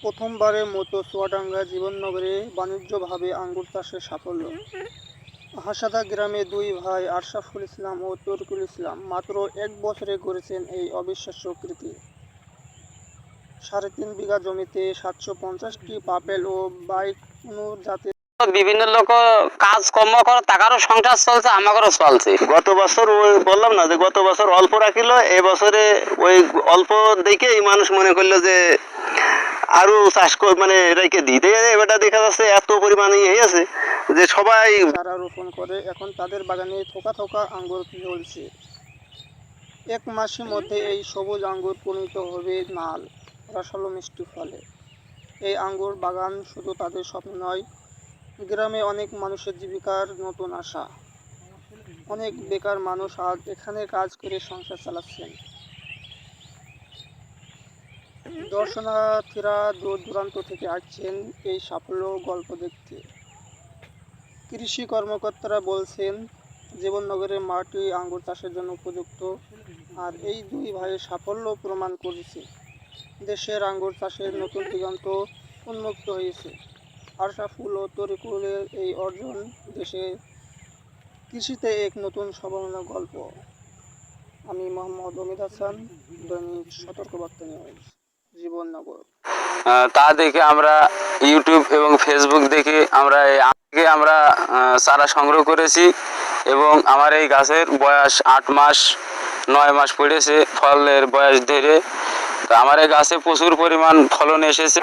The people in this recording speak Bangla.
প্রথমবারের মতো চুয়াডাঙ্গা জীবননগরে বাণিজ্যিকভাবে আঙ্গুর চাষের সাফল্য। হাসাদা গ্রামে দুই ভাই আশরাফুল ইসলাম ও তরিকুল ইসলাম মাত্র ১ বছরে গড়েছেন এই অবিশ্বাস্য কৃতি। ৩.৫ বিঘা জমিতে ৭৫০টি পাপেল ও ২২ জাতের বিভিন্ন লোক কাজ কর্ম করে, টাকারও সংসার চলছে, আমাদেরও চলছে। গত বছর ওই বললাম না যে গত বছর অল্প রাখিল, এবছরে ওই অল্প দেখে এই মানুষ মনে করলো যে আরো চাষ মানে রেখে দিতে, এবারটা দেখা যাচ্ছে এত পরিমাণে হয়ে আছে যে সবাই চারা রোপণ করে এখন তাদের বাগানে থোকা থোকা আঙ্গুর ঝুলছে। ১ মাসের মধ্যে এই সবুজ আঙ্গুর পরিণত হবে নাল, রসালো মিষ্টি ফলে। এই আঙ্গুর বাগান শুধু তাদের স্বপ্ন নয়, গ্রামে অনেক মানুষের জীবিকার নতুন আশা। অনেক বেকার মানুষ আজ এখানে কাজ করে সংসার চালাচ্ছেন। দর্শনার্থীরা দূর দূরান্ত থেকে আসছেন এই সাফল্য গল্প দেখতে। কৃষি কর্মকর্তারা বলছেন জীবননগরের মাটি আঙ্গুর চাষের জন্য উপযুক্ত, আর এই দুই ভাইয়ের সাফল্য প্রমাণ করেছে দেশের আঙ্গুর চাষের নতুন দিগন্ত উন্মুক্ত হয়েছে। আশরাফুল ও তরিকুলের এই অর্জন দেশে কৃষিতে এক নতুন সম্ভাবনার গল্প। আমি মোহাম্মদ অমিত হাসান, দৈনিক সতর্কবার্তা নিউজ, জীবননগর। তা দেখে আমরা ইউটিউব এবং ফেসবুক দেখে আমরা চারা সংগ্রহ করেছি এবং আমার এই গাছের বয়স 8 মাস 9 মাস পড়েছে ফলের বয়স ধরে। তো আমার এই গাছে প্রচুর পরিমাণ ফলন এসেছে।